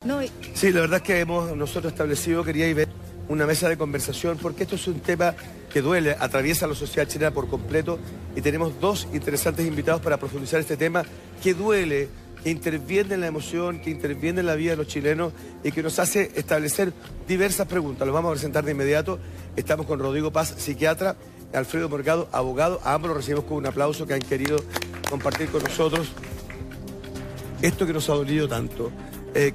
No, sí, la verdad es que hemos nosotros establecido, quería ver una mesa de conversación, porque esto es un tema que duele, atraviesa la sociedad chilena por completo, y tenemos dos interesantes invitados para profundizar este tema que duele, que interviene en la emoción, que interviene en la vida de los chilenos y que nos hace establecer diversas preguntas. Los vamos a presentar de inmediato. Estamos con Rodrigo Paz, psiquiatra, Alfredo Morgado, abogado. A ambos los recibimos con un aplauso, que han querido compartir con nosotros esto que nos ha dolido tanto.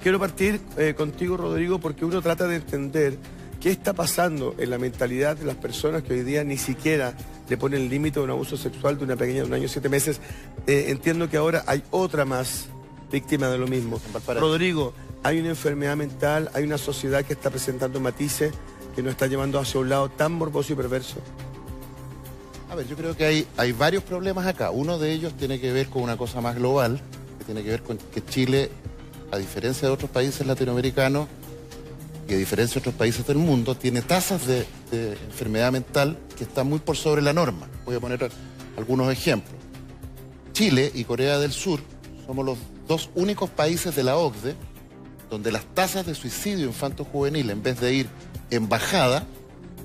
Quiero partir contigo, Rodrigo, porque uno trata de entender qué está pasando en la mentalidad de las personas que hoy día ni siquiera le ponen el límite de un abuso sexual de una pequeña de 1 año y 7 meses. Entiendo que ahora hay otra más víctima de lo mismo. Rodrigo, hay una enfermedad mental, hay una sociedad que está presentando matices que nos está llevando hacia un lado tan morboso y perverso. A ver, yo creo que hay varios problemas acá. Uno de ellos tiene que ver con una cosa más global, que tiene que ver con que Chile, a diferencia de otros países latinoamericanos y a diferencia de otros países del mundo, tiene tasas de enfermedad mental que están muy por sobre la norma. Voy a poner algunos ejemplos. Chile y Corea del Sur somos los dos únicos países de la OCDE donde las tasas de suicidio infanto-juvenil, en vez de ir en bajada,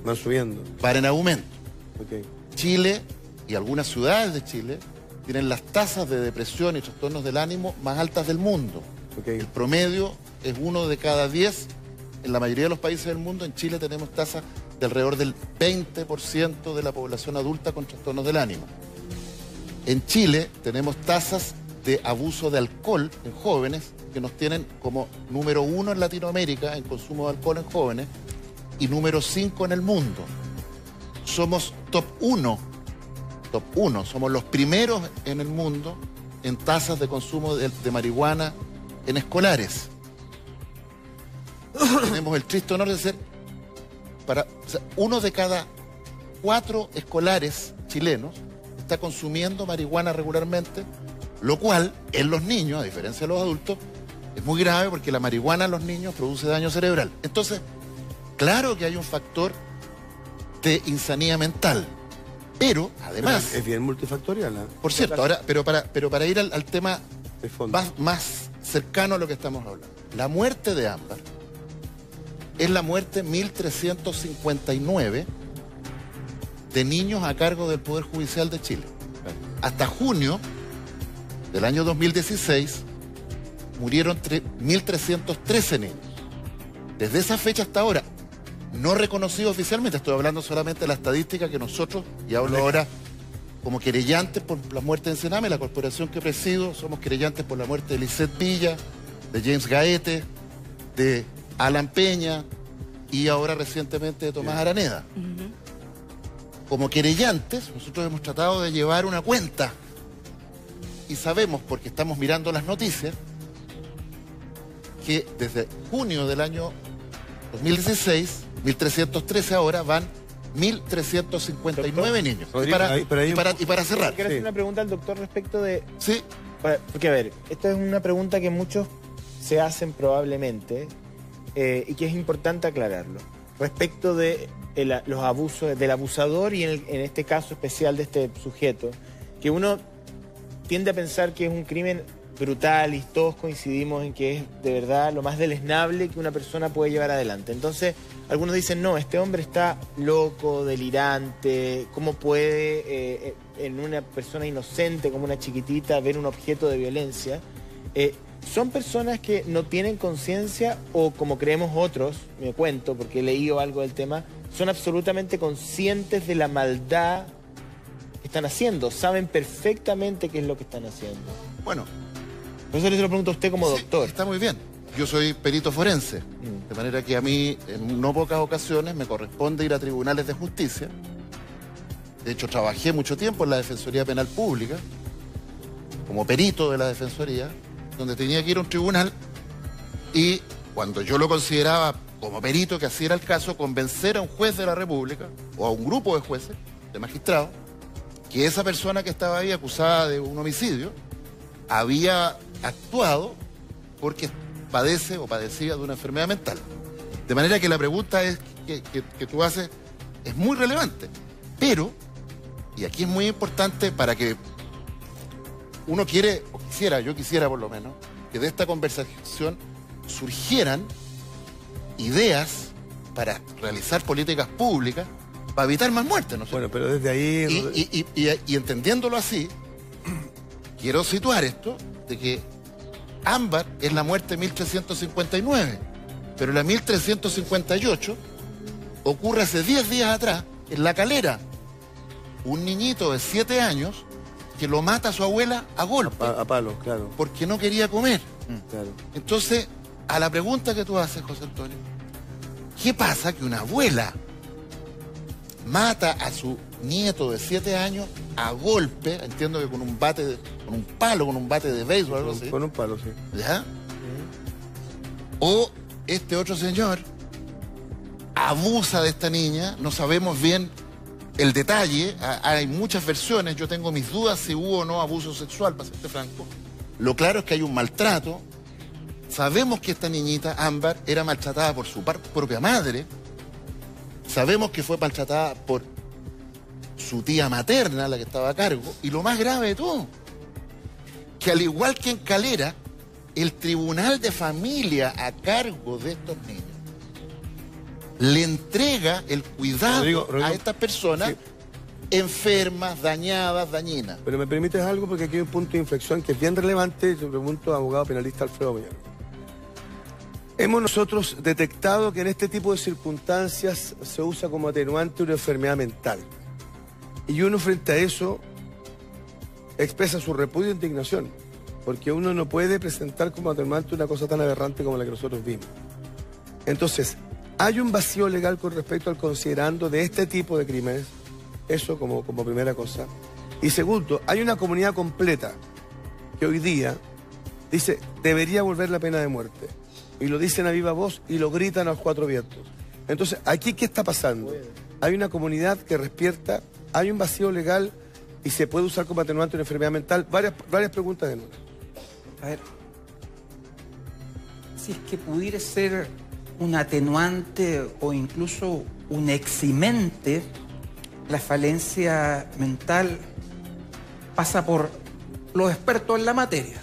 van subiendo, van en aumento. Okay. Chile y algunas ciudades de Chile tienen las tasas de depresión y trastornos del ánimo más altas del mundo. Okay. El promedio es 1 de cada 10 en la mayoría de los países del mundo. En Chile tenemos tasas de alrededor del 20% de la población adulta con trastornos del ánimo. En Chile tenemos tasas de abuso de alcohol en jóvenes que nos tienen como número 1 en Latinoamérica en consumo de alcohol en jóvenes y número 5 en el mundo. Somos top 1, somos los primeros en el mundo en tasas de consumo de marihuana en escolares. Tenemos el triste honor de ser, o sea, 1 de cada 4 escolares chilenos está consumiendo marihuana regularmente, lo cual en los niños, a diferencia de los adultos, es muy grave porque la marihuana en los niños produce daño cerebral. Entonces, claro que hay un factor de insanía mental, pero además... Pero es bien multifactorial, ¿eh? Por cierto, ahora, pero para ir al tema más cercano a lo que estamos hablando. La muerte de Ámbar es la muerte 1359 de niños a cargo del Poder Judicial de Chile. Hasta junio del año 2016 murieron 1.313 niños. Desde esa fecha hasta ahora, no reconocido oficialmente, estoy hablando solamente de la estadística que nosotros, y hablo ahora como querellantes por la muerte de Sename, la corporación que presido, somos querellantes por la muerte de Lisette Villa, de James Gaete, de Alan Peña y ahora recientemente de Tomás Araneda. Como querellantes, nosotros hemos tratado de llevar una cuenta y sabemos, porque estamos mirando las noticias, que desde junio del año 2016, 1.313 ahora van 1.359 niños. Y para cerrar. Quiero hacer una pregunta al doctor respecto de... Sí. Porque, a ver, esta es una pregunta que muchos se hacen probablemente y que es importante aclararlo. Respecto de los abusos del abusador y en este caso especial de este sujeto, que uno tiende a pensar que es un crimen brutal y todos coincidimos en que es de verdad lo más deleznable que una persona puede llevar adelante. Entonces, algunos dicen, no, este hombre está loco, delirante, ¿cómo puede en una persona inocente como una chiquitita ver un objeto de violencia? ¿Son personas que no tienen conciencia o, como creemos otros, me cuento porque he leído algo del tema, son absolutamente conscientes de la maldad que están haciendo? ¿Saben perfectamente qué es lo que están haciendo? Bueno, por eso le pregunto a usted como doctor. Está muy bien. Yo soy perito forense, de manera que a mí en no pocas ocasiones me corresponde ir a tribunales de justicia. De hecho, trabajé mucho tiempo en la Defensoría Penal Pública, como perito de la Defensoría, donde tenía que ir a un tribunal y cuando yo lo consideraba como perito, que así era el caso, convencer a un juez de la República o a un grupo de jueces, de magistrados, que esa persona que estaba ahí acusada de un homicidio había actuado porque padece o padecía de una enfermedad mental. De manera que la pregunta que tú haces es muy relevante. Pero, y aquí es muy importante para que uno quiere, o quisiera, yo quisiera por lo menos, que de esta conversación surgieran ideas para realizar políticas públicas para evitar más muertes, ¿no? Bueno, pero desde ahí... Y entendiéndolo así, quiero situar esto, de que Ámbar es la muerte 1359, pero la 1358 ocurre hace 10 días atrás, en La Calera. Un niñito de 7 años que lo mata a su abuela a golpe. A palos, claro. Porque no quería comer. Claro. Entonces, a la pregunta que tú haces, José Antonio, ¿qué pasa que una abuela mata a su nieto de 7 años a golpe? Entiendo que con un bate, con un palo, con un bate de béisbol o algo así. Con un palo, sí. ¿Ya? O este otro señor abusa de esta niña, no sabemos bien el detalle, hay muchas versiones, yo tengo mis dudas si hubo o no abuso sexual, para serte franco. Lo claro es que hay un maltrato. Sabemos que esta niñita, Ámbar, era maltratada por su propia madre. Sabemos que fue maltratada por su tía materna, la que estaba a cargo. Y lo más grave de todo, que al igual que en Calera, el tribunal de familia a cargo de estos niños le entrega el cuidado Rodrigo, a estas personas sí, enfermas, dañadas, dañinas. Pero me permites algo porque aquí hay un punto de inflexión que es bien relevante. Yo pregunto al abogado penalista Alfredo Moyano. Hemos nosotros detectado que en este tipo de circunstancias se usa como atenuante una enfermedad mental. Y uno frente a eso expresa su repudio e indignación, porque uno no puede presentar como atenuante una cosa tan aberrante como la que nosotros vimos. Entonces, hay un vacío legal con respecto al considerando de este tipo de crímenes, eso como primera cosa. Y segundo, hay una comunidad completa que hoy día dice, debería volver la pena de muerte. Y lo dicen a viva voz y lo gritan a los 4 vientos. Entonces, ¿aquí qué está pasando? Hay una comunidad que despierta, hay un vacío legal y se puede usar como atenuante una enfermedad mental. Varias preguntas de nuevo. A ver, si es que pudiera ser un atenuante o incluso un eximente, la falencia mental pasa por los expertos en la materia.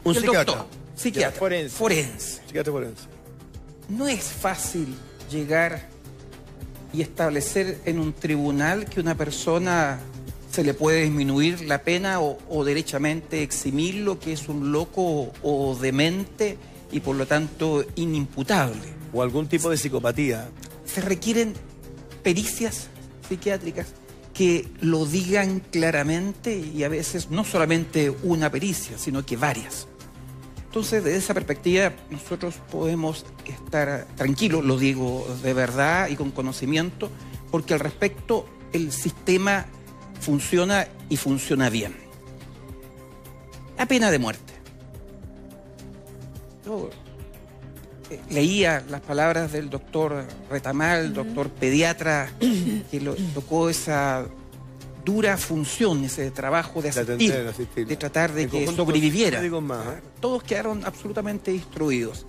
Un el psiquiatra. doctor, psiquiatra, forense. Psiquiatra forense. No es fácil llegar y establecer en un tribunal que una persona se le puede disminuir la pena o derechamente eximirlo, que es un loco o demente y por lo tanto inimputable. O algún tipo de psicopatía. Se requieren pericias psiquiátricas que lo digan claramente y a veces no solamente una pericia, sino que varias. Entonces, desde esa perspectiva, nosotros podemos estar tranquilos, lo digo de verdad y con conocimiento, porque al respecto el sistema funciona y funciona bien. La pena de muerte. Yo leía las palabras del doctor Retamal, doctor pediatra, que tocó esa dura función, ese trabajo de asistir, de tratar de que sobreviviera. Todos quedaron absolutamente destruidos.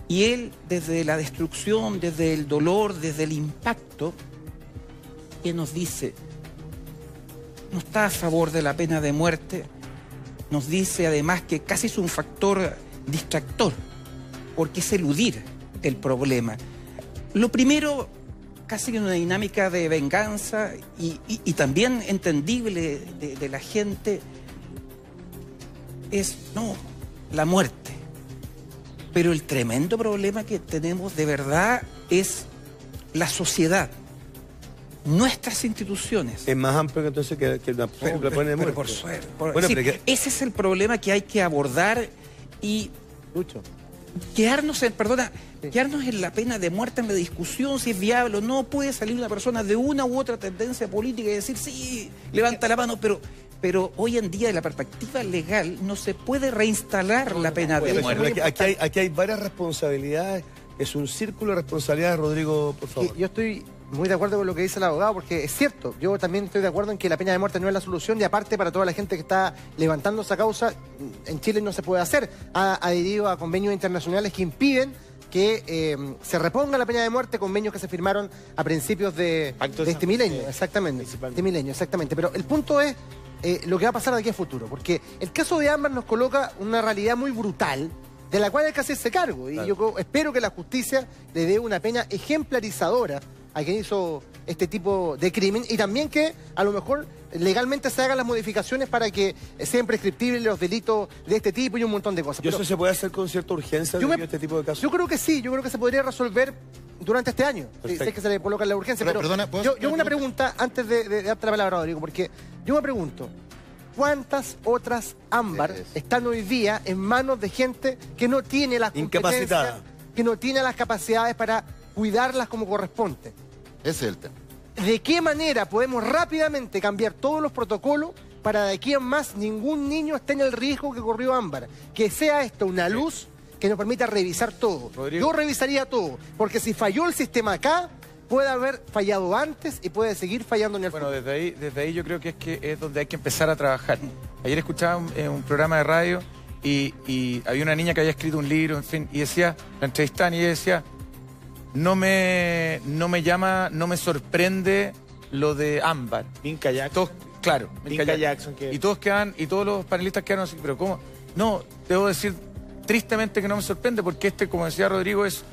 Y él, desde la destrucción, desde el dolor, desde el impacto, que nos dice, no está a favor de la pena de muerte, nos dice además que casi es un factor distractor, porque es eludir el problema. Lo primero, casi una dinámica de venganza y también entendible de la gente, es, no, la muerte. Pero el tremendo problema que tenemos de verdad es la sociedad, nuestras instituciones. Es más amplio que entonces que la pena de muerte. Por suerte. Bueno, ese es el problema que hay que abordar y quedarnos en la pena de muerte, en la discusión, si es viable o no. Puede salir una persona de una u otra tendencia política y decir, sí, levanta la mano, pero hoy en día, de la perspectiva legal, no se puede reinstalar la pena de muerte. Aquí hay varias responsabilidades. Es un círculo de responsabilidades, Rodrigo, por favor. Yo estoy muy de acuerdo con lo que dice el abogado, porque es cierto, yo también estoy de acuerdo en que la pena de muerte no es la solución, y aparte para toda la gente que está levantando esa causa, en Chile no se puede hacer. Ha adherido a convenios internacionales que impiden que se reponga la pena de muerte, convenios que se firmaron a principios de este milenio, exactamente. Este milenio, exactamente. Pero el punto es lo que va a pasar de aquí a futuro, porque el caso de Ámbar nos coloca una realidad muy brutal, de la cual hay que hacerse cargo. Y yo espero que la justicia le dé una pena ejemplarizadora a quien hizo este tipo de crimen, y también que a lo mejor legalmente se hagan las modificaciones para que sean prescriptibles los delitos de este tipo y un montón de cosas. ¿Y eso se puede hacer con cierta urgencia debido a este tipo de casos? Yo creo que sí, yo creo que se podría resolver durante este año. Si es que se le coloca la urgencia. Pero perdona, yo una pregunta, antes de darte la palabra, Rodrigo, porque yo me pregunto, ¿cuántas otras ámbar están hoy día en manos de gente que no tiene las competencias, que no tiene las capacidades para cuidarlas como corresponde? Ese es el tema. ¿De qué manera podemos rápidamente cambiar todos los protocolos para de aquí en más ningún niño esté en el riesgo que corrió Ámbar? Que sea esto una luz que nos permita revisar todo. Rodrigo. Yo revisaría todo, porque si falló el sistema acá, puede haber fallado antes y puede seguir fallando en el futuro. Bueno, desde ahí yo creo que es donde hay que empezar a trabajar. Ayer escuchaba un programa de radio y había una niña que había escrito un libro, en fin, y decía, la entrevistaban y ella decía, no me sorprende lo de Ámbar. Minka Jackson. Todos, claro, Minka Jackson. Y todos los panelistas quedaron así, pero ¿cómo? No, debo decir tristemente que no me sorprende, porque como decía Rodrigo, es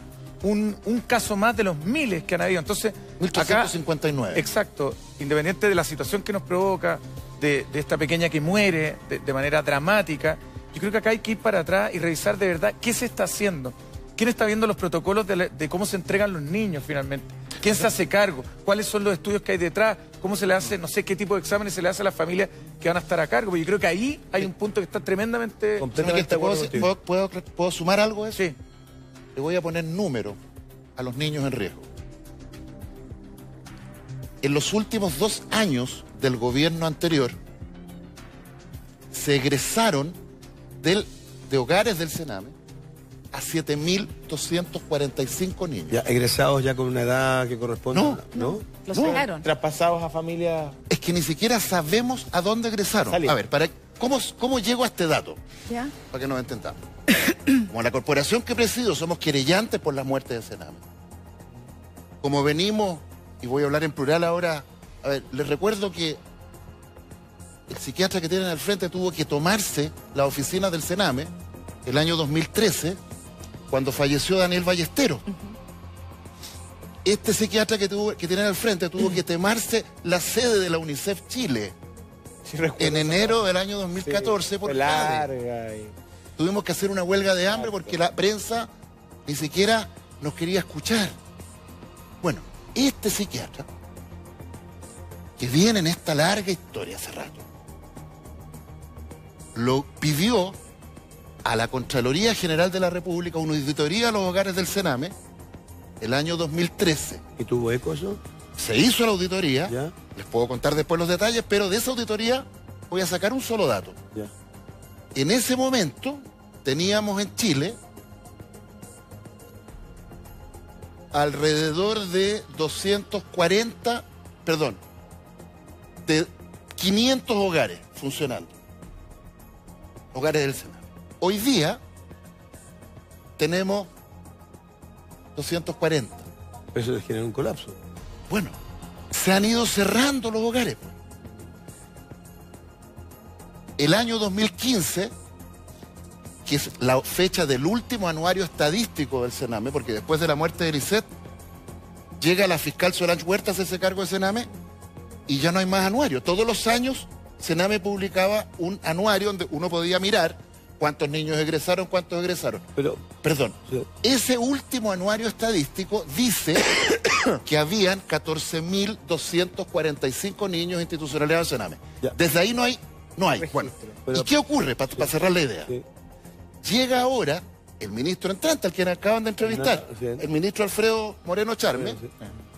un caso más de los miles que han habido. Entonces, 1859. Exacto, independiente de la situación que nos provoca, de esta pequeña que muere de manera dramática, yo creo que acá hay que ir para atrás y revisar de verdad qué se está haciendo. ¿Quién está viendo los protocolos de cómo se entregan los niños finalmente? ¿Quién se hace cargo? ¿Cuáles son los estudios que hay detrás? ¿Cómo se le hace, no sé qué tipo de exámenes se le hace a las familias que van a estar a cargo? Porque yo creo que ahí hay un punto que está tremendamente... ¿Puedo sumar algo a eso? Sí. Le voy a poner número a los niños en riesgo. En los últimos 2 años del gobierno anterior, se egresaron de hogares del Sename a 7.245 niños. Ya, egresados ya con una edad que corresponde. No. Los sacaron. Traspasados a familias. Es que ni siquiera sabemos a dónde egresaron. A ver, ¿cómo llego a este dato? ¿Ya? Para que nos entendamos. Como la corporación que presido somos querellantes por la muerte de Sename. Como venimos, y voy a hablar en plural ahora, a ver, les recuerdo que el psiquiatra que tienen al frente tuvo que tomarse la oficina del Sename el año 2013, cuando falleció Daniel Ballesteros. Este psiquiatra que tienen al frente tuvo que tomarse la sede de la UNICEF Chile en enero del año 2014 por larga. Tuvimos que hacer una huelga de hambre porque la prensa ni siquiera nos quería escuchar. Bueno, este psiquiatra, que viene en esta larga historia hace rato, lo pidió a la Contraloría General de la República una auditoría a los hogares del Sename el año 2013. ¿Y tuvo eco eso? Se hizo la auditoría, ¿Ya? les puedo contar después los detalles, pero de esa auditoría voy a sacar un solo dato. Ya. En ese momento teníamos en Chile alrededor de 500 hogares funcionando. Hogares del Sename. Hoy día tenemos 240. Eso genera un colapso. Bueno, se han ido cerrando los hogares. El año 2015, que es la fecha del último anuario estadístico del Sename, porque después de la muerte de Lisset, llega la fiscal Solange Huerta a hacerse cargo de Sename y ya no hay más anuario. Todos los años Sename publicaba un anuario donde uno podía mirar cuántos niños egresaron, Perdón, sí. Ese último anuario estadístico dice que habían 14.245 niños institucionalizados en Sename. Ya. Desde ahí no hay. Bueno, pero, ¿y qué ocurre, para cerrar la idea? Sí. Llega ahora el ministro entrante, al quien acaban de entrevistar, Sí. el ministro Alfredo Moreno Charme, Sí.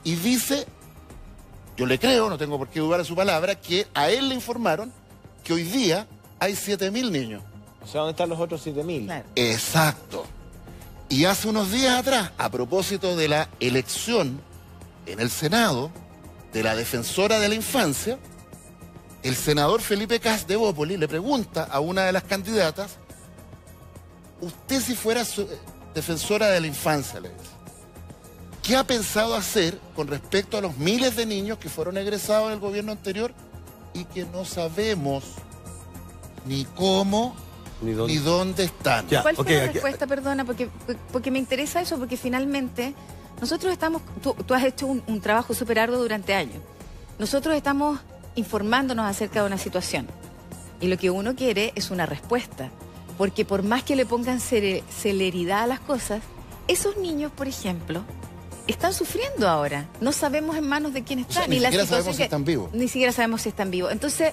y dice, yo le creo, no tengo por qué dudar de su palabra, que a él le informaron que hoy día hay 7.000 niños. O sea, ¿dónde están los otros 7.000? Claro. Exacto. Y hace unos días atrás, a propósito de la elección en el Senado de la defensora de la infancia, el senador Felipe Cas de Bópoli le pregunta a una de las candidatas, usted si fuera defensora de la infancia, le dice, ¿qué ha pensado hacer con respecto a los miles de niños que fueron egresados en el gobierno anterior y que no sabemos ni cómo ni dónde están. Ya, ¿cuál fue la respuesta? Perdona, porque me interesa eso, porque finalmente nosotros estamos, tú has hecho un trabajo súper arduo durante años. Nosotros estamos informándonos acerca de una situación y lo que uno quiere es una respuesta, porque por más que le pongan celeridad a las cosas, esos niños, por ejemplo, están sufriendo ahora. No sabemos en manos de quién están. O sea, ni siquiera sabemos si están vivos. Ni siquiera sabemos si están vivos. Entonces,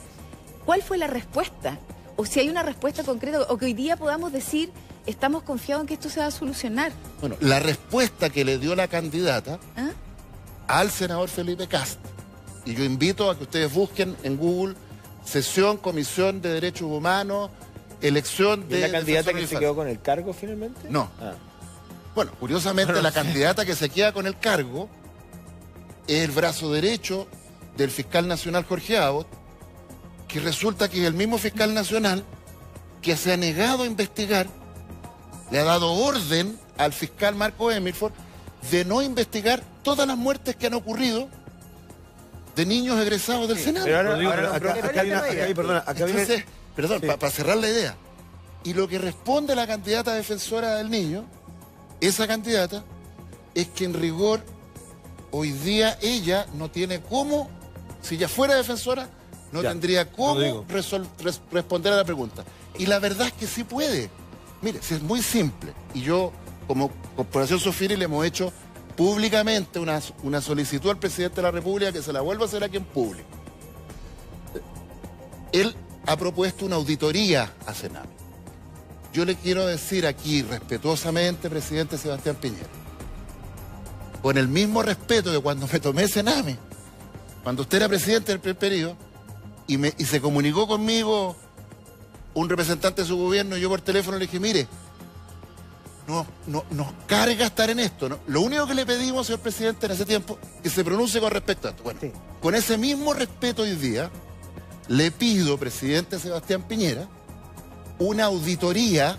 ¿cuál fue la respuesta? O si hay una respuesta concreta, o que hoy día podamos decir, estamos confiados en que esto se va a solucionar. Bueno, la respuesta que le dio la candidata al senador Felipe Kast, y yo invito a que ustedes busquen en Google sesión, Comisión de Derechos Humanos, elección de... ¿Y la candidata que se quedó con el cargo finalmente? No. Bueno, curiosamente la candidata que se queda con el cargo es el brazo derecho del fiscal nacional Jorge Abbott, que resulta que es el mismo fiscal nacional que se ha negado a investigar, le ha dado orden al fiscal Marco Emilford de no investigar todas las muertes que han ocurrido de niños egresados del Senado. Perdón, para cerrar la idea. Y lo que responde la candidata defensora del niño, esa candidata, es que en rigor hoy día ella no tiene cómo, si ella fuera defensora, no tendría cómo responder a la pregunta. Y la verdad es que sí puede. Mire, si es muy simple. Y yo, como Corporación Sofiry, le hemos hecho públicamente una solicitud al presidente de la República que se la vuelva a hacer aquí en público. Él ha propuesto una auditoría a Sename. Yo le quiero decir aquí, respetuosamente, presidente Sebastián Piñera, con el mismo respeto que cuando me tomé Sename, cuando usted era presidente del primer periodo, y se comunicó conmigo un representante de su gobierno, y yo por teléfono le dije, mire, no nos carga estar en esto, ¿no? Lo único que le pedimos, señor presidente, en ese tiempo, que se pronuncie con respecto a esto. Bueno, con ese mismo respeto hoy día, le pido, presidente Sebastián Piñera, una auditoría,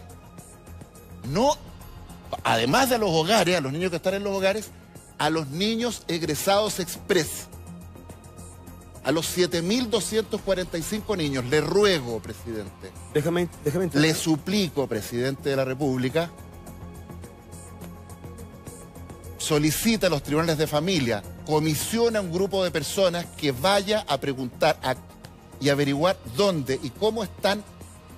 no, además de los hogares, a los niños que están en los hogares, a los niños egresados express, a los 7.245 niños. Le ruego, presidente, déjame le suplico, presidente de la República, solicita a los tribunales de familia, comisiona a un grupo de personas que vaya a preguntar y averiguar dónde y cómo están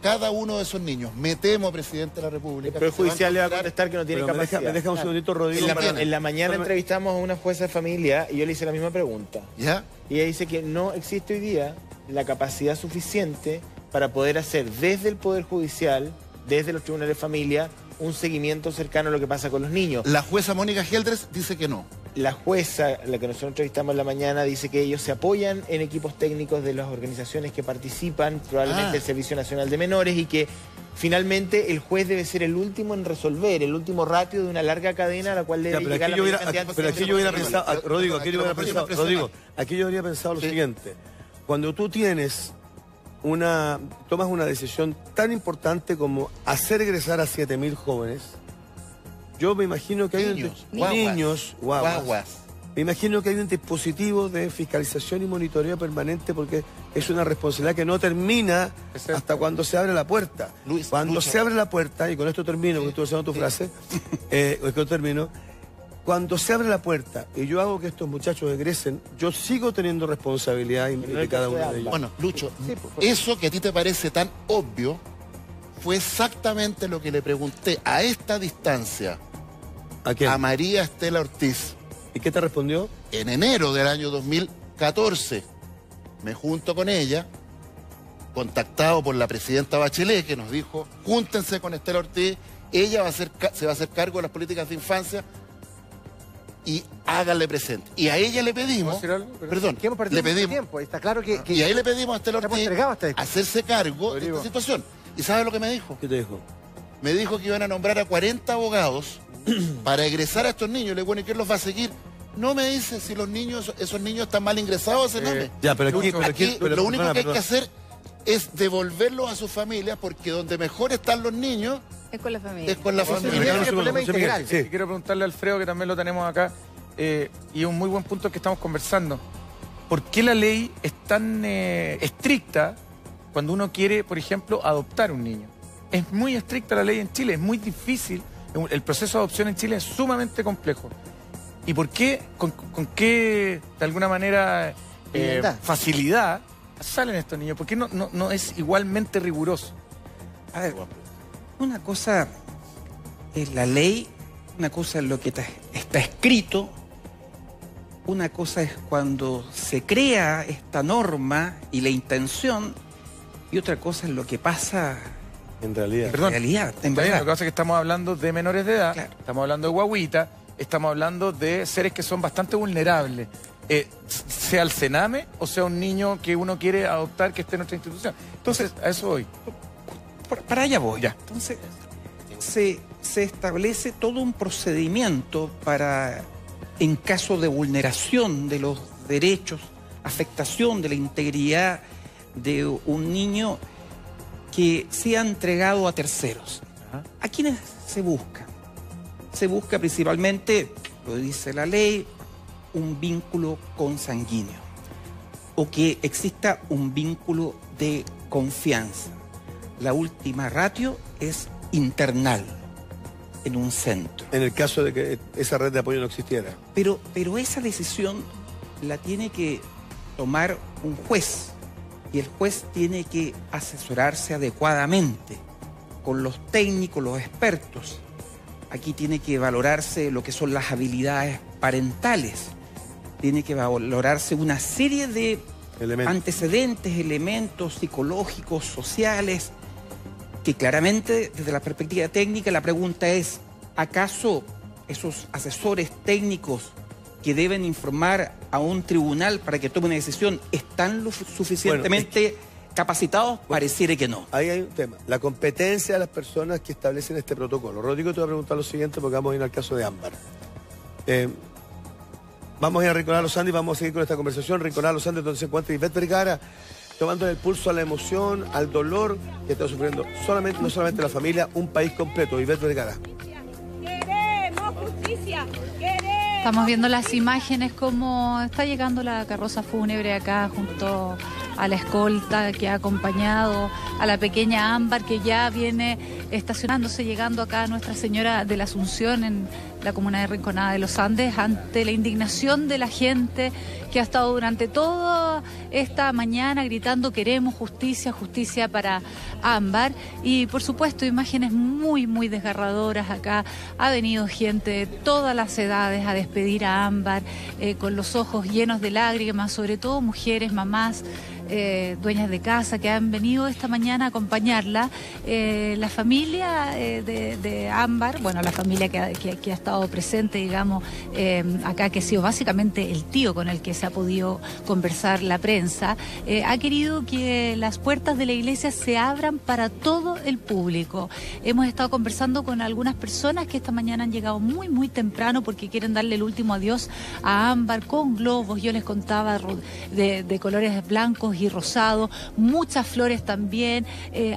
cada uno de esos niños. Me temo, presidente de la República. Pero el judicial le va a contestar que no tiene capacidad. Me deja un segundito, Rodrigo. En la mañana entrevistamos a una jueza de familia y yo le hice la misma pregunta. ¿Ya? Y ella dice que no existe hoy día la capacidad suficiente para poder hacer desde el Poder Judicial, desde los tribunales de familia, un seguimiento cercano a lo que pasa con los niños. La jueza Mónica Geldres dice que no. La jueza, la que nosotros entrevistamos en la mañana, dice que ellos se apoyan en equipos técnicos de las organizaciones que participan, probablemente el Servicio Nacional de Menores, y que finalmente el juez debe ser el último en resolver, el último ratio de una larga cadena a la cual debe llegar la mayor cantidad de... Pero aquí yo hubiera pensado, Rodrigo, aquí yo habría pensado lo siguiente. Cuando tú tomas una decisión tan importante como hacer egresar a 7.000 jóvenes, yo me imagino que hay guaguas. Me imagino que hay un dispositivo de fiscalización y monitoreo permanente, porque es una responsabilidad que no termina hasta cuando se abre la puerta. Cuando se abre la puerta, y con esto termino, porque estoy usando tu frase, cuando se abre la puerta y yo hago que estos muchachos egresen, yo sigo teniendo responsabilidad de cada uno de ellos. Bueno, Lucho, eso que a ti te parece tan obvio fue exactamente lo que le pregunté a esta distancia a María Estela Ortiz. ¿Y qué te respondió? En enero del año 2014 me junto con ella, contactado por la presidenta Bachelet, que nos dijo, júntense con Estela Ortiz, ella se va a hacer cargo de las políticas de infancia y háganle presente. Y a ella le pedimos, le pedimos tiempo. Está claro que y ahí le pedimos a Estela Ortiz hacerse cargo de esta situación. ¿Y sabe lo que me dijo? ¿Qué te dijo? Me dijo que iban a nombrar a 40 abogados para egresar a estos niños. Le digo, bueno, ¿y quién los va a seguir? No me dice si esos niños están mal ingresados a Sename. Lo único que hay que hacer es devolverlos a sus familias, porque donde mejor están los niños es con la familia. Es con la familia. Es el problema integral. Sí. Quiero preguntarle a Alfredo, que también lo tenemos acá, y un muy buen punto que estamos conversando. ¿Por qué la ley es tan estricta cuando uno quiere, por ejemplo, adoptar un niño? es muy estricta la ley en Chile, es muy difícil. El proceso de adopción en Chile es sumamente complejo. ¿Y por qué, con qué, de alguna manera, facilidad salen estos niños? ¿Por qué no es igualmente riguroso? A ver, una cosa es la ley, una cosa es lo que está escrito, una cosa es cuando se crea esta norma y la intención, y otra cosa es lo que pasa en realidad. Perdón, en verdad. Lo que pasa es que estamos hablando de menores de edad, claro. Estamos hablando de guaguitas, estamos hablando de seres que son bastante vulnerables, sea el cename o sea un niño que uno quiere adoptar que esté en nuestra institución. Entonces, a eso voy. Para allá voy. Ya. Entonces, se establece todo un procedimiento para, en caso de vulneración de los derechos, afectación de la integridad de un niño que sea entregado a terceros. ¿A quiénes se busca? Se busca principalmente, lo dice la ley, un vínculo consanguíneo o que exista un vínculo de confianza. La última ratio es internal en un centro. En el caso de que esa red de apoyo no existiera. Pero esa decisión la tiene que tomar un juez y el juez tiene que asesorarse adecuadamente con los técnicos, los expertos. Aquí tiene que valorarse lo que son las habilidades parentales, tiene que valorarse una serie de antecedentes, elementos psicológicos, sociales, que claramente desde la perspectiva técnica la pregunta es, ¿acaso esos asesores técnicos que deben informar a un tribunal para que tome una decisión están lo suficientemente capacitados? Pareciera que no. Ahí hay un tema, la competencia de las personas que establecen este protocolo. Rodrigo, te voy a preguntar lo siguiente porque vamos a ir al caso de Ámbar. Vamos a ir a Rinconada Los Andes y vamos a seguir con esta conversación. Rinconada Los Andes, donde se encuentra Ivette Vergara, tomando el pulso a la emoción, al dolor que está sufriendo no solamente la familia, un país completo. Ivette Vergara. Queremos justicia, queremos. Estamos viendo las imágenes como está llegando la carroza fúnebre acá junto a la escolta que ha acompañado a la pequeña Ámbar, que ya viene estacionándose, llegando acá a Nuestra Señora de la Asunción en la comuna de Rinconada de los Andes, ante la indignación de la gente que ha estado durante toda esta mañana gritando queremos justicia, justicia para Ámbar. Y por supuesto imágenes muy, muy desgarradoras. Acá ha venido gente de todas las edades a despedir a Ámbar, con los ojos llenos de lágrimas, sobre todo mujeres, mamás, dueñas de casa que han venido esta mañana a acompañarla. La familia de Ámbar, bueno, la familia que ha estado presente, digamos, acá, que ha sido básicamente el tío con el que se ha podido conversar la prensa, ha querido que las puertas de la iglesia se abran para todo el público. Hemos estado conversando con algunas personas que esta mañana han llegado muy, muy temprano porque quieren darle el último adiós a Ámbar con globos. Yo les contaba de colores blancos y rosados, muchas flores también.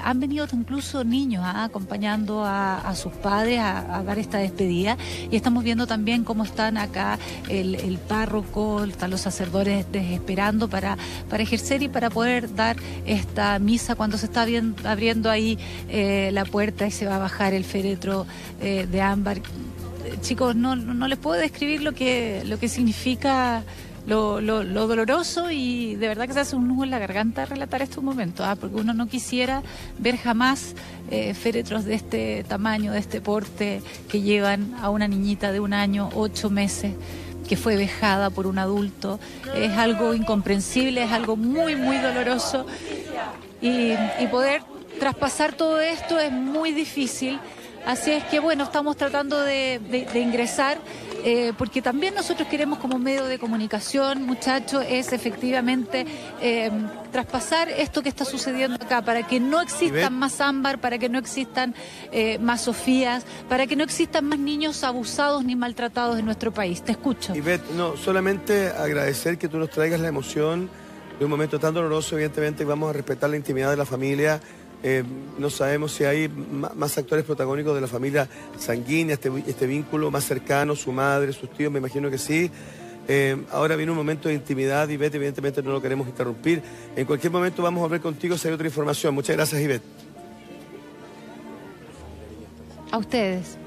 Han venido incluso niños acompañando a sus padres a dar esta despedida, y estamos viendo también cómo están acá el párroco, están los sacerdotes esperando para ejercer y para poder dar esta misa cuando se está abriendo ahí la puerta y se va a bajar el féretro de Ámbar. Chicos, no les puedo describir lo que significa lo doloroso, y de verdad que se hace un nudo en la garganta relatar estos momentos, porque uno no quisiera ver jamás féretros de este tamaño, de este porte, que llevan a una niñita de 1 año, 8 meses, que fue vejada por un adulto. Es algo incomprensible, es algo muy, muy doloroso, y poder traspasar todo esto es muy difícil. Así es que bueno, estamos tratando de ingresar, porque también nosotros queremos, como medio de comunicación, muchachos, es efectivamente traspasar esto que está sucediendo acá, para que no existan más Ámbar, para que no existan más Sofías, para que no existan más niños abusados ni maltratados en nuestro país. Te escucho. Ivette, no, solamente agradecer que tú nos traigas la emoción de un momento tan doloroso. Evidentemente vamos a respetar la intimidad de la familia. No sabemos si hay más actores protagónicos de la familia sanguínea, este vínculo más cercano, su madre, sus tíos, me imagino que sí. Ahora viene un momento de intimidad, Ivette, evidentemente no lo queremos interrumpir. En cualquier momento vamos a hablar contigo si hay otra información. Muchas gracias, Ivette. a ustedes.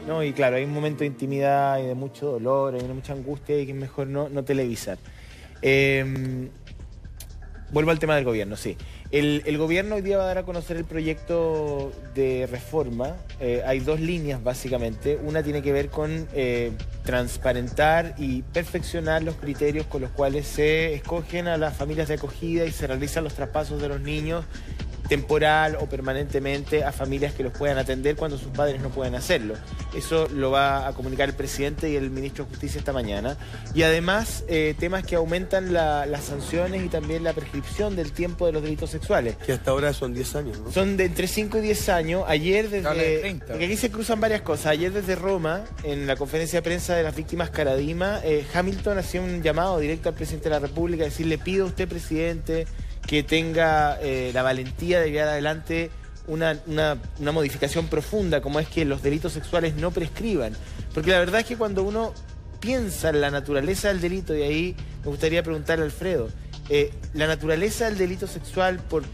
No, y claro, hay un momento de intimidad y de mucho dolor, hay mucha angustia y que es mejor no televisar. Vuelvo al tema del gobierno, sí. El gobierno hoy día va a dar a conocer el proyecto de reforma. Hay dos líneas básicamente. Una tiene que ver con transparentar y perfeccionar los criterios con los cuales se escogen a las familias de acogida y se realizan los traspasos de los niños temporal o permanentemente a familias que los puedan atender cuando sus padres no pueden hacerlo. Eso lo va a comunicar el presidente y el ministro de Justicia esta mañana. Y además, temas que aumentan las sanciones y también la prescripción del tiempo de los delitos sexuales. Que hasta ahora son 10 años, ¿no? Son de entre 5 y 10 años. Ayer desde... 30. Porque aquí se cruzan varias cosas. Ayer desde Roma, en la conferencia de prensa de las víctimas Caradima, Hamilton hacía un llamado directo al presidente de la República, decir, le pido a usted, presidente, que tenga la valentía de llevar adelante una modificación profunda, como es que los delitos sexuales no prescriban. Porque la verdad es que cuando uno piensa en la naturaleza del delito, y ahí me gustaría preguntarle a Alfredo, la naturaleza del delito sexual por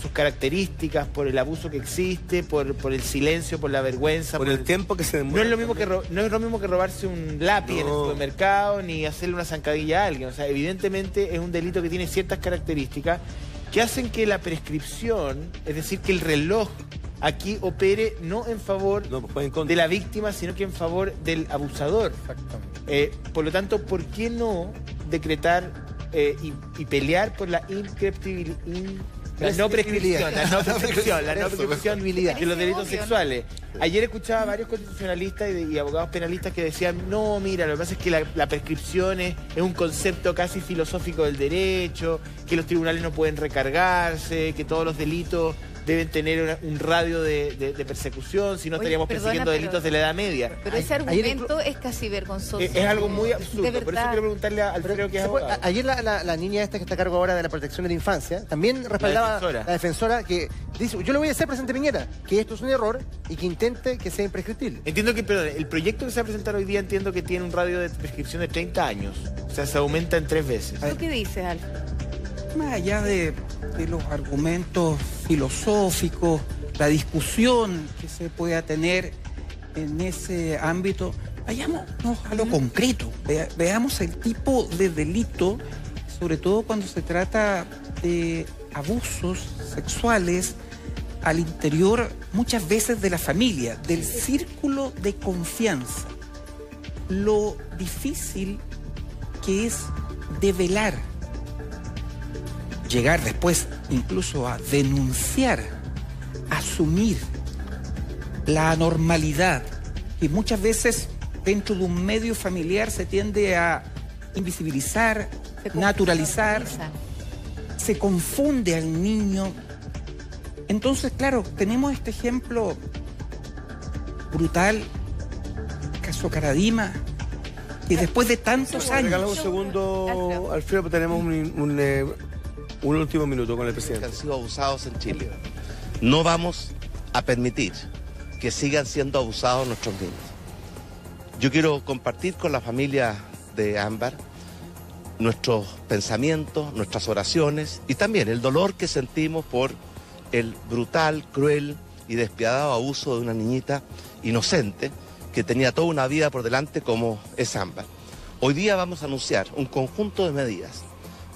sus características, por el abuso que existe, por el silencio, por la vergüenza. Por el tiempo que se demora. No es lo mismo que robarse un lápiz en el supermercado ni hacerle una zancadilla a alguien. O sea, evidentemente es un delito que tiene ciertas características que hacen que la prescripción, es decir, que el reloj aquí opere no en favor de la víctima, sino que en favor del abusador. Exactamente. Por lo tanto, ¿por qué no decretar y pelear por la no prescripción de los delitos sexuales? Ayer escuchaba a varios constitucionalistas y abogados penalistas que decían, no, mira, lo que pasa es que la prescripción es un concepto casi filosófico del derecho, que los tribunales no pueden recargarse, que todos los delitos deben tener un radio de persecución, si no estaríamos persiguiendo delitos de la Edad Media. Pero ese argumento es casi vergonzoso. Es algo muy absurdo, por eso quiero preguntarle a Alfredo que es abogado. Ayer la niña esta que está a cargo ahora de la protección de la infancia también respaldaba la defensora que dice, yo le voy a hacer, presidente Piñera, que esto es un error y que intente que sea imprescriptible. Entiendo que, perdón, el proyecto que se va a presentar hoy día entiendo que tiene un radio de prescripción de 30 años. O sea, se aumenta en 3 veces. ¿Tú qué dices, Alfredo? Más allá de los argumentos filosóficos, la discusión que se pueda tener en ese ámbito, vayámonos a lo concreto, veamos el tipo de delito, sobre todo cuando se trata de abusos sexuales al interior muchas veces de la familia, del círculo de confianza. Lo difícil que es develar, llegar después incluso a denunciar, asumir la anormalidad que muchas veces dentro de un medio familiar se tiende a invisibilizar, naturalizar, se confunde al niño. Entonces, claro, tenemos este ejemplo brutal, caso Caradima, que después de tantos años... Regalamos un segundo, Alfredo, tenemos un último minuto con el presidente. Que han sido abusados en Chile. No vamos a permitir que sigan siendo abusados nuestros niños. Yo quiero compartir con la familia de Ámbar nuestros pensamientos, nuestras oraciones y también el dolor que sentimos por el brutal, cruel y despiadado abuso de una niñita inocente que tenía toda una vida por delante como es Ámbar. Hoy día vamos a anunciar un conjunto de medidas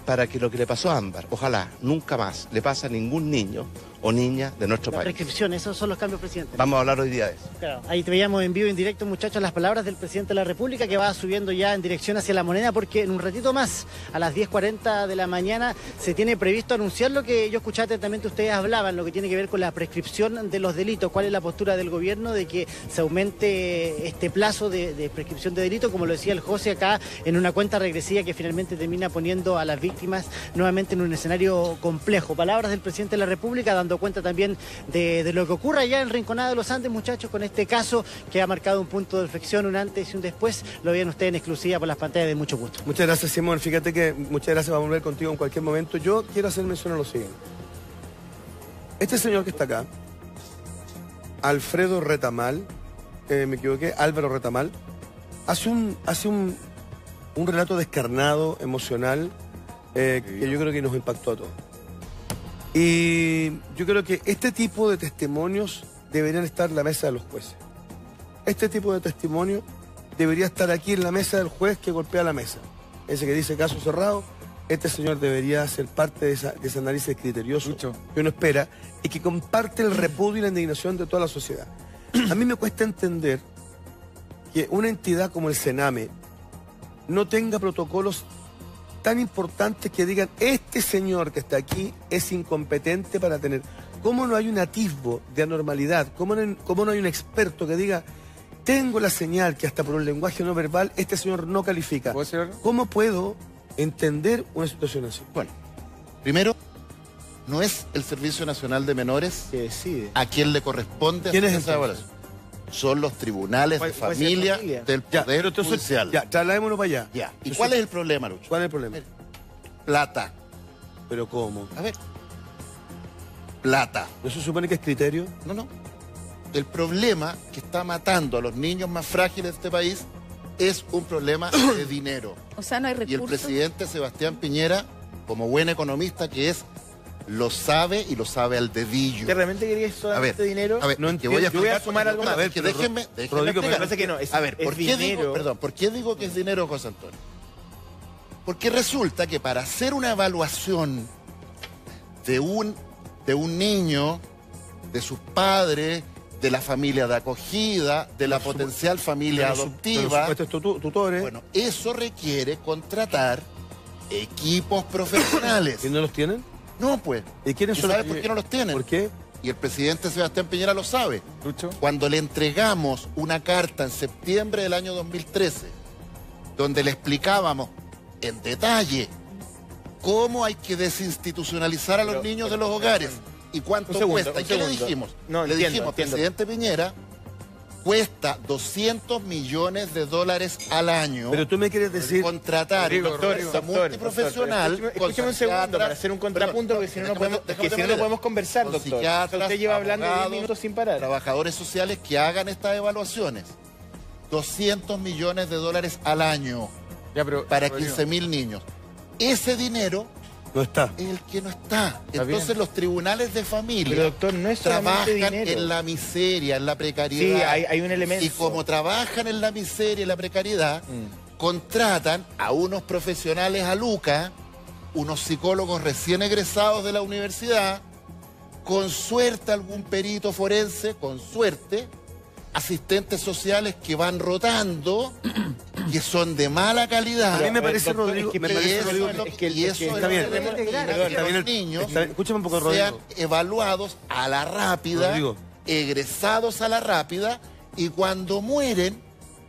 para que lo que le pasó a Ámbar, ojalá nunca más le pase a ningún niño o niña de nuestro país. Prescripción, esos son los cambios, presidente. Vamos a hablar hoy día de eso. Claro, ahí te veíamos en vivo, en directo, muchachos, las palabras del presidente de la República que va subiendo ya en dirección hacia La Moneda, porque en un ratito más, a las 10:40 de la mañana, se tiene previsto anunciar lo que yo escuché atentamente, ustedes hablaban, lo que tiene que ver con la prescripción de los delitos. ¿Cuál es la postura del gobierno de que se aumente este plazo de prescripción de delitos? Como lo decía el José acá, en una cuenta regresiva que finalmente termina poniendo a las víctimas nuevamente en un escenario complejo. Palabras del presidente de la República, dando cuenta también de lo que ocurre allá en Rinconada de los Andes, muchachos, con este caso que ha marcado un punto de inflexión, un antes y un después. Lo vean ustedes en exclusiva por las pantallas de Mucho Gusto. Muchas gracias, Simón. Fíjate que muchas gracias, vamos a volver contigo en cualquier momento. Yo quiero hacer mención a lo siguiente. Este señor que está acá, Alfredo Retamal, me equivoqué, Álvaro Retamal, hace un relato descarnado, emocional, que yo creo que nos impactó a todos. Y yo creo que este tipo de testimonios deberían estar en la mesa de los jueces. Este tipo de testimonio debería estar aquí en la mesa del juez que golpea la mesa. Ese que dice caso cerrado, este señor debería ser parte de ese análisis criterioso que uno espera y que comparte el repudio y la indignación de toda la sociedad. A mí me cuesta entender que una entidad como el Sename no tenga protocolos tan importantes que digan este señor que está aquí es incompetente para tener. ¿Cómo no hay un atisbo de anormalidad? ¿Cómo no hay un experto que diga tengo la señal que hasta por un lenguaje no verbal este señor no califica? ¿Cómo puedo entender una situación así? Bueno, primero, no es el Servicio Nacional de Menores que decide a quien le corresponde hacer esa evaluación. Son los tribunales de familia del Poder Judicial. Ya, trasladémonos para allá. Ya. ¿Y cuál es el problema, Lucho? ¿Cuál es el problema? Plata. ¿Pero cómo? A ver. Plata. ¿No se supone que es criterio? No, no. El problema que está matando a los niños más frágiles de este país es un problema de dinero. O sea, no hay recursos. Y el presidente Sebastián Piñera, como buen economista que es, lo sabe y lo sabe al dedillo. ¿Que realmente querías solamente dinero? A ver, no entiendo. Yo voy a sumar algo más. A ver, que déjenme Rodrigo, me parece que no. A ver, ¿por qué digo que es dinero, José Antonio? Porque resulta que para hacer una evaluación de un niño, de sus padres, de la familia de acogida, de la potencial familia adoptiva, tutores. Bueno, eso requiere contratar equipos profesionales. ¿Y no los tienen? No, pues. ¿Y quiénes son? ¿Sabes por qué no los tienen? ¿Por qué? Y el presidente Sebastián Piñera lo sabe. ¿Lucho? Cuando le entregamos una carta en septiembre del año 2013, donde le explicábamos en detalle cómo hay que desinstitucionalizar a los niños de los hogares y cuánto cuesta. ¿Y qué le dijimos? Le dijimos, presidente Piñera, cuesta $200 millones al año. Pero tú me quieres decir contratar un doctor multiprofesional. Escúchame un segundo para hacer un contrapunto, porque si no, no podemos conversar, doctor. Psiquiatras, usted lleva hablando 10 minutos sin parar. Trabajadores sociales que hagan estas evaluaciones. $200 millones al año para 15.000 niños. Ese dinero no está. Es el que no está. Entonces los tribunales de familia, pero, doctor, no es trabajan dinero. En la miseria, en la precariedad. Sí, hay un elemento. Y como trabajan en la miseria y la precariedad, contratan a unos profesionales a Luca, unos psicólogos recién egresados de la universidad, con suerte algún perito forense, con suerte, asistentes sociales que van rotando, que son de mala calidad. A mí me parece, Rodrigo, está bien. Los niños escúchame un poco, Rodrigo, sean evaluados a la rápida, Rodrigo, egresados a la rápida, y cuando mueren,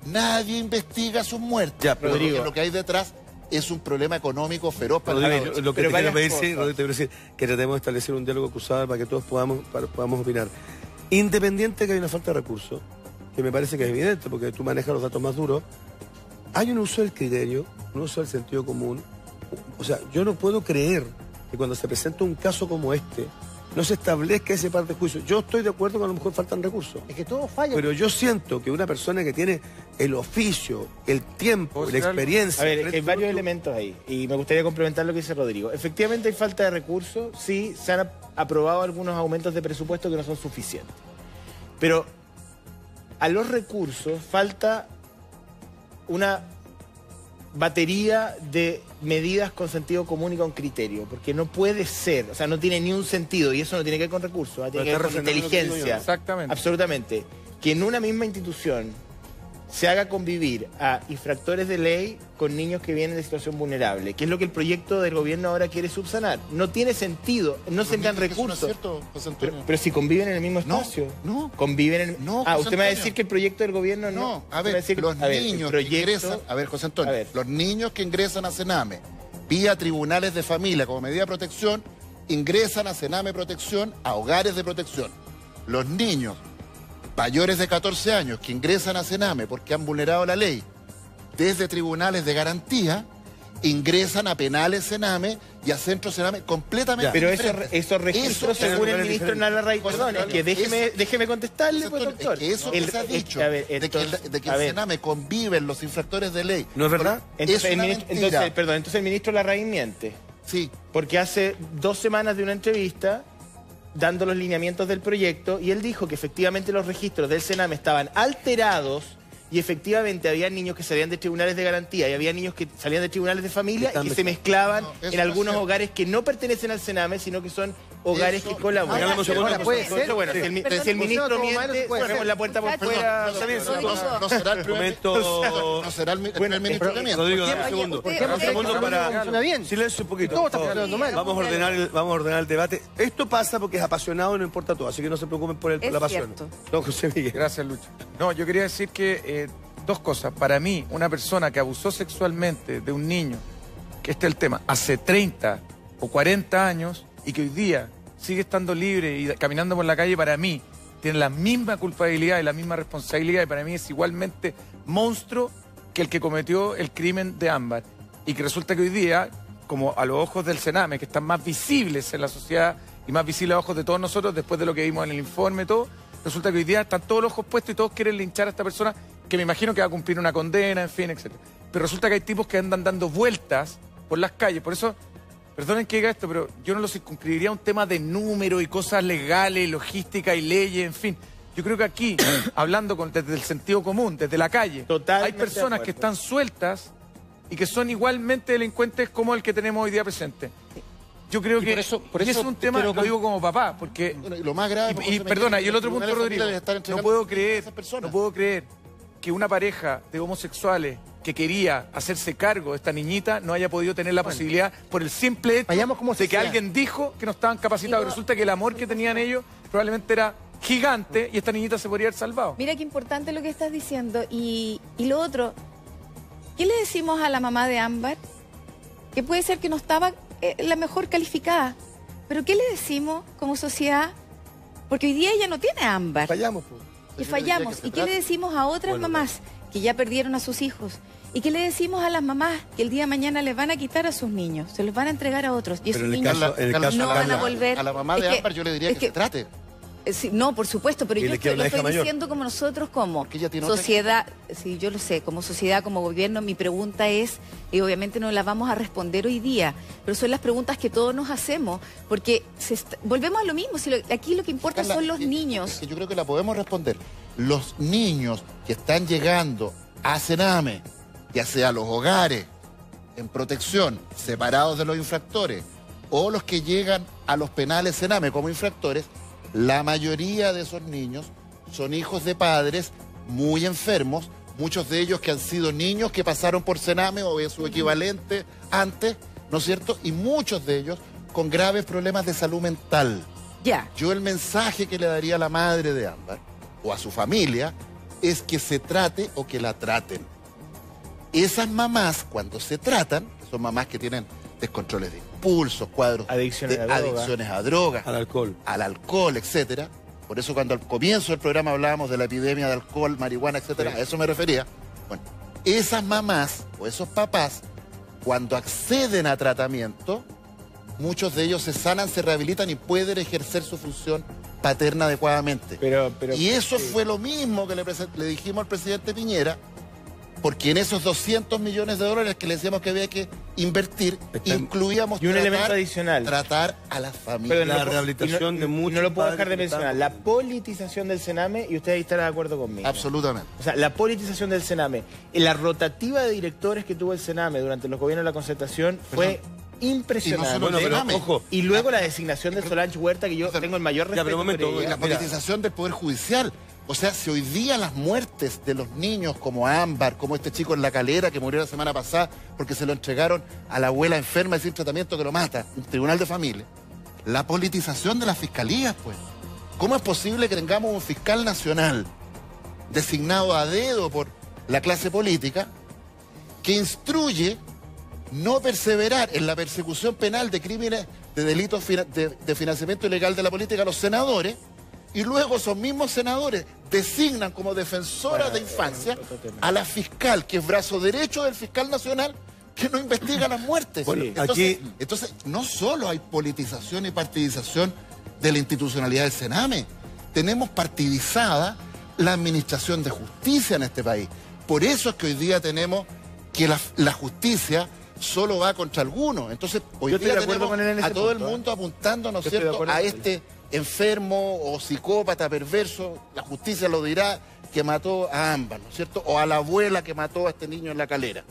nadie investiga sus muertes. Ya, pero Rodrigo, lo que hay detrás es un problema económico feroz para lo que te quiero decir, que tratemos de establecer un diálogo cruzado para que todos podamos opinar. Independiente que hay una falta de recursos, que me parece que es evidente, porque tú manejas los datos más duros, hay un uso del criterio, un uso del sentido común. O sea, yo no puedo creer que cuando se presenta un caso como este, no se establezca ese par de juicios. Yo estoy de acuerdo que a lo mejor faltan recursos. Es que todo falla. Pero yo siento que una persona que tiene el oficio, el tiempo, la experiencia... A ver, hay varios elementos ahí, y me gustaría complementar lo que dice Rodrigo. Efectivamente hay falta de recursos, sí, se han aprobado algunos aumentos de presupuesto que no son suficientes. Pero a los recursos falta una batería de medidas con sentido común y con criterio, porque no puede ser, o sea, no tiene ni un sentido, y eso no tiene que ver con recursos, tiene que ver con inteligencia. Exactamente. Absolutamente. Que en una misma institución se haga convivir a infractores de ley con niños que vienen de situación vulnerable, que es lo que el proyecto del gobierno ahora quiere subsanar. No tiene sentido, no se dan recursos. No es cierto, José Antonio. Pero si conviven en el mismo espacio. No. Conviven en... No, usted me va a decir que el proyecto del gobierno no. No, a ver, los niños que ingresan... A ver, José Antonio, los niños que ingresan a Sename vía tribunales de familia como medida de protección, ingresan a Sename Protección, a hogares de protección. Los niños mayores de 14 años que ingresan a Sename porque han vulnerado la ley desde tribunales de garantía, ingresan a penales Sename y a centros Sename completamente diferentes. Pero esos registros, según el ministro Nalarray, perdón, es que déjeme contestarle, pues, doctor. Es que eso que se ha dicho, de que en Sename conviven los infractores de ley. ¿No es verdad? Entonces el ministro Larraín miente. Sí. Porque hace 2 semanas de una entrevista dando los lineamientos del proyecto y él dijo que efectivamente los registros del Sename estaban alterados y efectivamente había niños que salían de tribunales de garantía y había niños que salían de tribunales de familia y que se mezclaban en algunos hogares que no pertenecen al Sename, sino que son hogares que colaboran. Bueno, si el ministro miente, ponemos la puerta por fuera. No será el primer ministro que miente. Rodrigo, dame un segundo para... Silencio un poquito. Vamos a ordenar el debate. Esto pasa porque es apasionado y no importa todo, así que no se preocupen por la pasión. Don José Miguel. Gracias, Lucho. No, yo quería decir que dos cosas. Para mí, una persona que abusó sexualmente de un niño, que este es el tema, hace 30 o 40 años y que hoy día sigue estando libre y caminando por la calle, para mí tiene la misma culpabilidad y la misma responsabilidad y para mí es igualmente monstruo que el que cometió el crimen de Ámbar. Y que resulta que hoy día, como a los ojos del Sename, que están más visibles en la sociedad y más visibles a los ojos de todos nosotros después de lo que vimos en el informe y todo, resulta que hoy día están todos los ojos puestos y todos quieren linchar a esta persona que me imagino que va a cumplir una condena, en fin, etc. Pero resulta que hay tipos que andan dando vueltas por las calles. Por eso, perdonen que diga esto, pero yo no lo circunscribiría a un tema de número y cosas legales, logística y leyes, en fin. Yo creo que aquí, hablando desde el sentido común, desde la calle, hay personas que están sueltas y que son igualmente delincuentes como el que tenemos hoy día presente. Yo creo que por eso es un tema, lo digo como papá, porque... Bueno, y lo más grave... Y perdona, y el otro punto, Rodrigo, no puedo creer que una pareja de homosexuales que quería hacerse cargo de esta niñita no haya podido tener la posibilidad por el simple hecho de que alguien dijo que no estaban capacitados. Resulta que el amor que tenían ellos probablemente era gigante y esta niñita se podría haber salvado. Mira qué importante lo que estás diciendo. Y lo otro, ¿qué le decimos a la mamá de Ámbar? Que puede ser que no estaba la mejor calificada, pero ¿qué le decimos como sociedad? Porque hoy día ella no tiene Ámbar. Fallamos, pues. Y fallamos. ¿Y qué le decimos a otras mamás que ya perdieron a sus hijos? ¿Y qué le decimos a las mamás que el día de mañana les van a quitar a sus niños? Se los van a entregar a otros. Y esos niños no van a volver. A la mamá de Ámbar yo le diría que se trate. Sí, no, por supuesto, pero yo lo estoy diciendo como nosotros, como sociedad, sí, yo lo sé, como sociedad, como gobierno, mi pregunta es, y obviamente no la vamos a responder hoy día, pero son las preguntas que todos nos hacemos, porque volvemos a lo mismo, aquí lo que importa son los niños. Es que yo creo que la podemos responder. Los niños que están llegando a Sename, ya sea los hogares, en protección, separados de los infractores, o los que llegan a los penales Sename como infractores, la mayoría de esos niños son hijos de padres muy enfermos, muchos de ellos que han sido niños que pasaron por Sename o su equivalente antes, ¿no es cierto? Y muchos de ellos con graves problemas de salud mental. Yo el mensaje que le daría a la madre de Ámbar o a su familia es que se trate o que la traten. Esas mamás, cuando se tratan, son mamás que tienen descontroles de impulsos, cuadros adicciones a drogas, al alcohol, etcétera. Por eso cuando al comienzo del programa hablábamos de la epidemia de alcohol, marihuana, etcétera, a eso me refería. Bueno, esas mamás o esos papás, cuando acceden a tratamiento, muchos de ellos se sanan, se rehabilitan y pueden ejercer su función paterna adecuadamente. Y eso fue lo mismo que le dijimos al presidente Piñera, porque en esos 200 millones de dólares que le decíamos que había que invertir, incluíamos un elemento adicional, tratar a las familias. La rehabilitación de muchos. No lo puedo dejar de mencionar, la politización del Sename, y ustedes están de acuerdo conmigo. Absolutamente. O sea, la politización del Sename, la rotativa de directores que tuvo el Sename durante los gobiernos de la concertación fue impresionante. Y luego la designación de Solange Huerta, que yo tengo el mayor respeto por ella. La politización del Poder Judicial. O sea, si hoy día las muertes de los niños como Ámbar, como este chico en La Calera que murió la semana pasada porque se lo entregaron a la abuela enferma y sin tratamiento que lo mata, un tribunal de familia, la politización de las fiscalías, pues. ¿Cómo es posible que tengamos un fiscal nacional designado a dedo por la clase política que instruye no perseverar en la persecución penal de crímenes, de delitos de financiamiento ilegal de la política a los senadores, y luego esos mismos senadores designan como defensora de infancia a la fiscal, que es brazo derecho del fiscal nacional, que no investiga las muertes? Bueno, entonces, no solo hay politización y partidización de la institucionalidad del Sename, tenemos partidizada la administración de justicia en este país. Por eso es que hoy día tenemos que la justicia solo va contra algunos. Entonces, hoy día tenemos a todo el mundo apuntando, ¿no es cierto?, a este enfermo o psicópata perverso, la justicia lo dirá, que mató a Ámbar, ¿no es cierto? O a la abuela que mató a este niño en La Calera.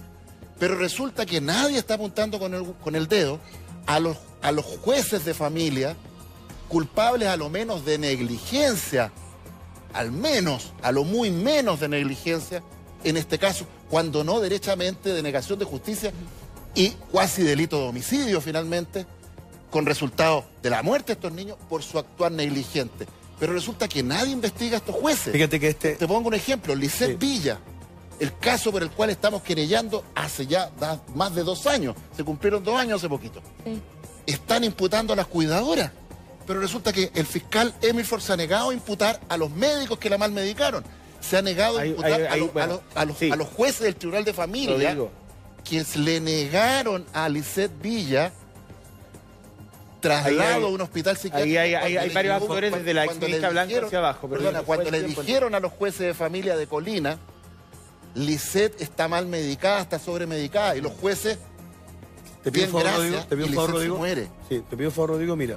Pero resulta que nadie está apuntando con el dedo a los jueces de familia culpables a lo menos de negligencia, al menos, a lo muy menos de negligencia, en este caso, cuando no derechamente de negación de justicia y cuasi delito de homicidio finalmente, con resultado de la muerte de estos niños por su actuar negligente. Pero resulta que nadie investiga a estos jueces. Fíjate que Te pongo un ejemplo, Lisette Villa, el caso por el cual estamos querellando hace ya más de 2 años, se cumplieron 2 años hace poquito. Sí. Están imputando a las cuidadoras, pero resulta que el fiscal Emilford se ha negado a imputar a los médicos que la malmedicaron. Se ha negado a imputar a los jueces del Tribunal de Familia, quienes le negaron a Lisette Villa traslado a un hospital psiquiátrico. Hay varios actores desde la exministra Blanco hacia abajo. Perdona, cuando le dijeron a los jueces de familia de Colina, Lisette está mal medicada, está sobremedicada, y los jueces... Te pido un favor, Rodrigo. Muere. Sí, te pido un favor, Rodrigo. Mira,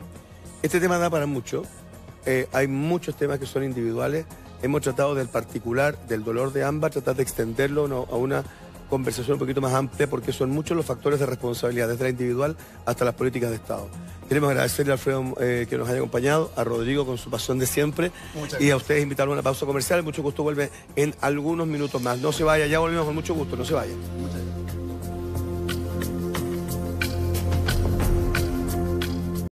este tema da para mucho. Hay muchos temas que son individuales. Hemos tratado del particular, del dolor de Ámbar, tratar de extenderlo a una conversación un poquito más amplia, porque son muchos los factores de responsabilidad, desde la individual hasta las políticas de Estado. Queremos agradecerle a Alfredo que nos haya acompañado, a Rodrigo con su pasión de siempre, y a ustedes invitarlos a una pausa comercial. Mucho gusto, vuelve en algunos minutos más. No se vaya, ya volvemos con mucho gusto, no se vayan. Muchas gracias.